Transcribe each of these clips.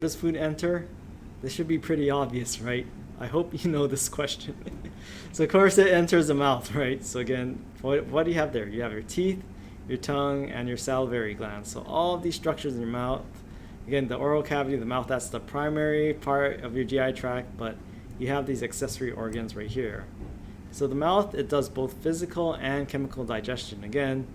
Does food enter? This should be pretty obvious, right? I hope you know this question. So of course it enters the mouth, right? So again, what do you have there? You have your teeth, your tongue, and your salivary glands. So all of these structures in your mouth, again, the oral cavity, the mouth, that's the primary part of your GI tract, but you have these accessory organs right here. So the mouth, it does both physical and chemical digestion. Again,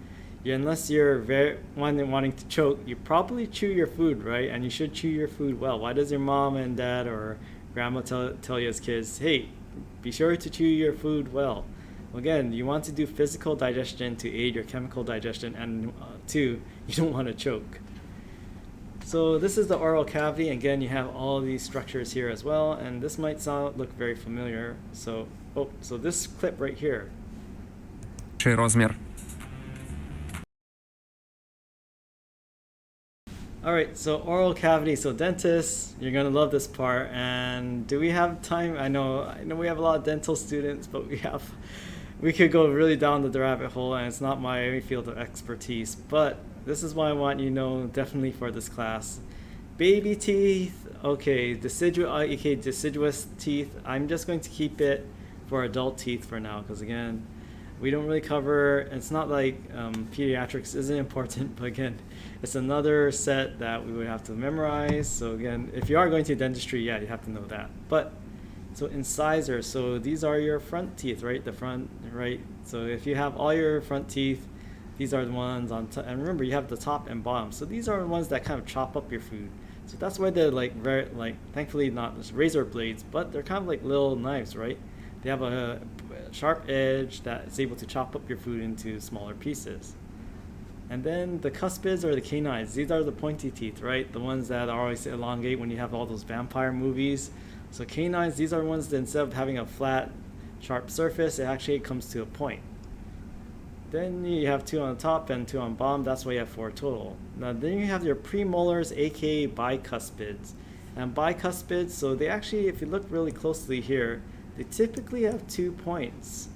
unless you're wanting to choke, you probably chew your food, right? And you should chew your food well. Why does your mom and dad or grandma tell you as kids, hey, be sure to chew your food well? Well, again, you want to do physical digestion to aid your chemical digestion, and two, you don't want to choke. So this is the oral cavity. Again, you have all these structures here as well, and this might look very familiar. So this clip right here. Rozmiar. Alright, so oral cavity. So dentists, you're gonna love this part. And do we have time? I know we have a lot of dental students, but we could go really down the rabbit hole, and it's not my field of expertise. But this is what I want you to know definitely for this class. Baby teeth, okay, deciduous teeth. I'm just going to keep it for adult teeth for now, because again, we don't really cover, it's not like pediatrics isn't important, but again, it's another set that we would have to memorize. So again, if you are going to dentistry, yeah, you have to know that. But so incisors, so these are your front teeth, right? The front, right? So if you have all your front teeth, these are the ones on top. And remember, you have the top and bottom. So these are the ones that kind of chop up your food. So that's why they're like very, like, thankfully not just razor blades, but they're kind of like little knives, right? They have a sharp edge that is able to chop up your food into smaller pieces. And then the cuspids or the canines, these are the pointy teeth, right? The ones that always elongate when you have all those vampire movies. So canines, these are ones that instead of having a flat, sharp surface, it actually comes to a point. Then you have two on the top and two on the bottom. That's why you have four total. Now then you have your premolars, aka bicuspids. And bicuspids, so they actually, if you look really closely here, they typically have 2 points.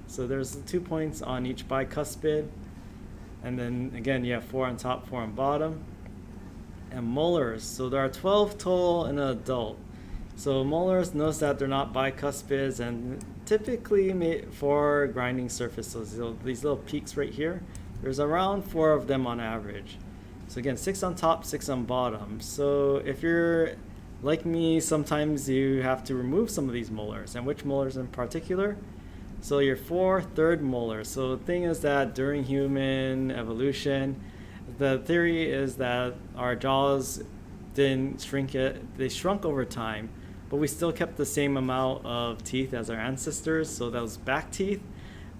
So there's 2 points on each bicuspid. And then again, you have 4 on top, 4 on bottom. And molars, so there are 12 total in an adult. So molars, notice that they're not bicuspids, and typically made for grinding surfaces. These little peaks right here, there's around 4 of them on average. So again, 6 on top, 6 on bottom. So if you're like me, sometimes you have to remove some of these molars. And which molars in particular? So your 4 third molars. So the thing is that during human evolution, the theory is that our jaws didn't shrink they shrunk over time, but we still kept the same amount of teeth as our ancestors. So those back teeth,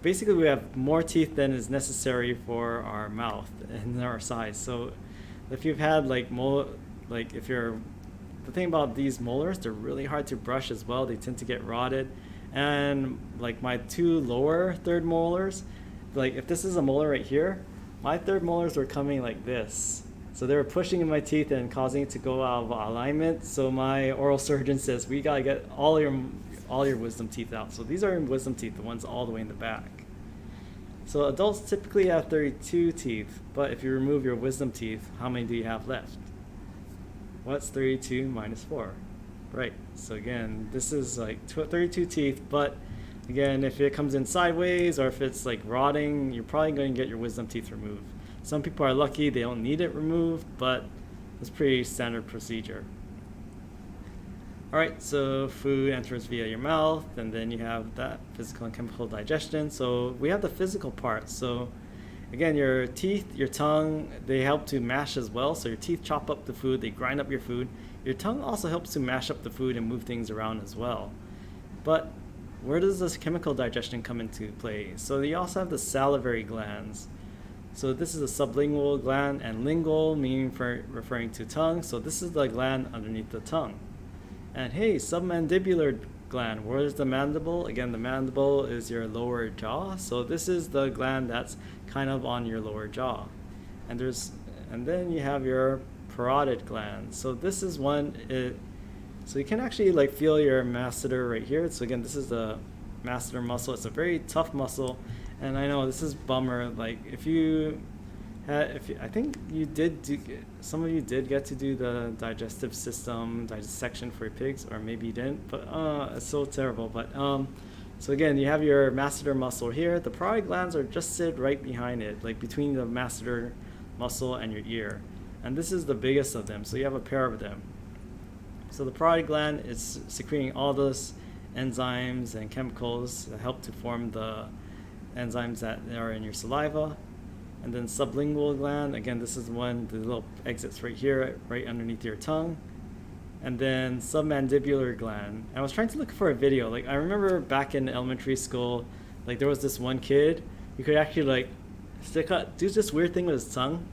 basically we have more teeth than is necessary for our mouth and our size. So if you've had the thing about these molars, they're really hard to brush as well. They tend to get rotted. And like my 2 lower third molars, like if this is a molar right here, my third molars were coming like this. So they were pushing in my teeth and causing it to go out of alignment. So my oral surgeon says, we gotta get all your wisdom teeth out. So these are wisdom teeth, the ones all the way in the back. So adults typically have 32 teeth, but if you remove your wisdom teeth, how many do you have left? What's 32 minus 4? Right, so again, this is like 32 teeth, but again, if it comes in sideways or if it's like rotting, you're probably going to get your wisdom teeth removed. Some people are lucky, they don't need it removed, but it's pretty standard procedure. Alright, so food enters via your mouth, and then you have that physical and chemical digestion. So we have the physical part. So again, your teeth, your tongue, they help to mash as well. So your teeth chop up the food, they grind up your food. Your tongue also helps to mash up the food and move things around as well. But where does this chemical digestion come into play? So you also have the salivary glands. So this is a sublingual gland, and lingual meaning referring to tongue. So this is the gland underneath the tongue. And hey, submandibular gland, where's the mandible? Again, the mandible is your lower jaw. So this is the gland that's kind of on your lower jaw. And then you have your parotid gland. So this is one, so you can actually like feel your masseter right here. So again, this is the masseter muscle. It's a very tough muscle. And I know this is bummer, like if you I think you did do, some of you did get to do the digestive system dissection for pigs, or maybe you didn't, but it's so terrible. But so again, you have your masseter muscle here. The parotid glands are just sit right behind it, like between the masseter muscle and your ear. And this is the biggest of them, so you have a pair of them. So the parotid gland is secreting all those enzymes and chemicals that help to form the enzymes that are in your saliva. And then sublingual gland, again, this is one, the little exits right here, right underneath your tongue. And then submandibular gland. I was trying to look for a video. Like, I remember back in elementary school, like there was this one kid who could actually like do this weird thing with his tongue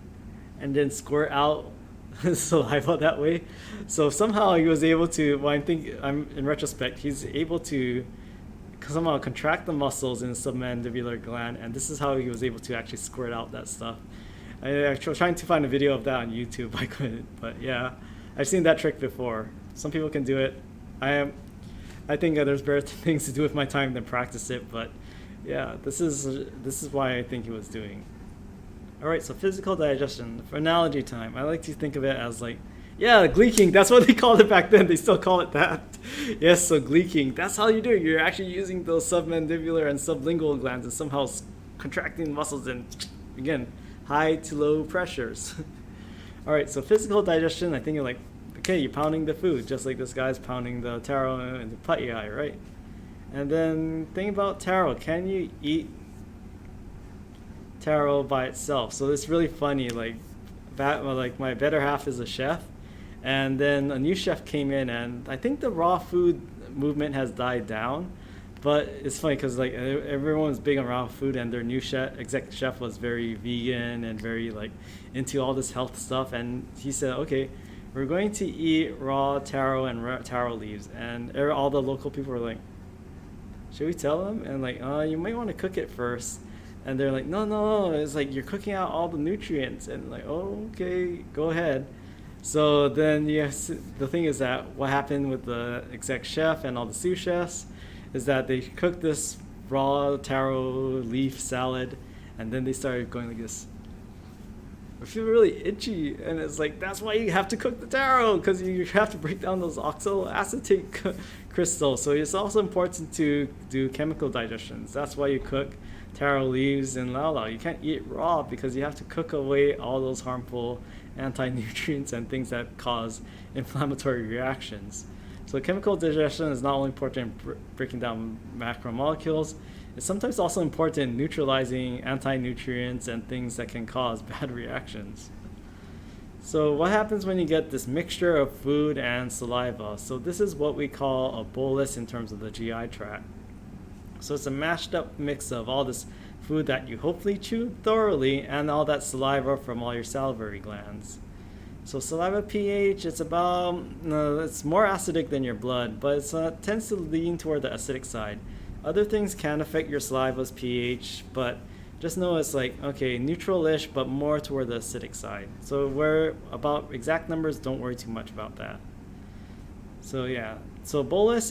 and then squirt out saliva that way. So somehow he was able to, well, in retrospect, he's able to somehow contract the muscles in the submandibular gland, and this is how he was able to actually squirt out that stuff. I was trying to find a video of that on YouTube. I couldn't, but yeah, I've seen that trick before. Some people can do it. I think there's better things to do with my time than practice it, but yeah, this is why I think he was doing. All right, so physical digestion. For analogy time, I like to think of it as like, yeah, gleeking. That's what they called it back then. They still call it that. Yes, so gleeking. That's how you do it. You're actually using those submandibular and sublingual glands and somehow contracting muscles in, again, high to low pressures. All right, so physical digestion, I think you're like, okay, you're pounding the food, just like this guy's pounding the taro and the PHYL, right? And then think about taro. Can you eat taro by itself? So it's really funny. Like my better half is a chef, and then a new chef came in, and I think the raw food movement has died down. But it's funny because like everyone was big on raw food, and their new exec chef was very vegan and very like into all this health stuff. And he said, okay, we're going to eat raw taro and taro leaves. And all the local people were like, should we tell them? And like, you might want to cook it first. And they're like, no, it's like you're cooking out all the nutrients. And like, oh, okay, go ahead. So then yes, the thing is that what happened with the exec chef and all the sous chefs is that they cooked this raw taro leaf salad, and then they started going like this. I feel really itchy, and it's like, that's why you have to cook the taro, because you have to break down those oxaloacetate crystals. So it's also important to do chemical digestions. That's why you cook taro leaves and lau. You can't eat it raw because you have to cook away all those harmful anti-nutrients and things that cause inflammatory reactions. So chemical digestion is not only important in breaking down macromolecules, it's sometimes also important in neutralizing anti-nutrients and things that can cause bad reactions. So what happens when you get this mixture of food and saliva? So this is what we call a bolus in terms of the GI tract. So it's a mashed up mix of all this food that you hopefully chewed thoroughly and all that saliva from all your salivary glands. So saliva pH, it's about, it's more acidic than your blood, but it tends to lean toward the acidic side. Other things can affect your saliva's pH, but just know it's like, okay, neutral-ish, but more toward the acidic side. So where about exact numbers, don't worry too much about that. So yeah, so bolus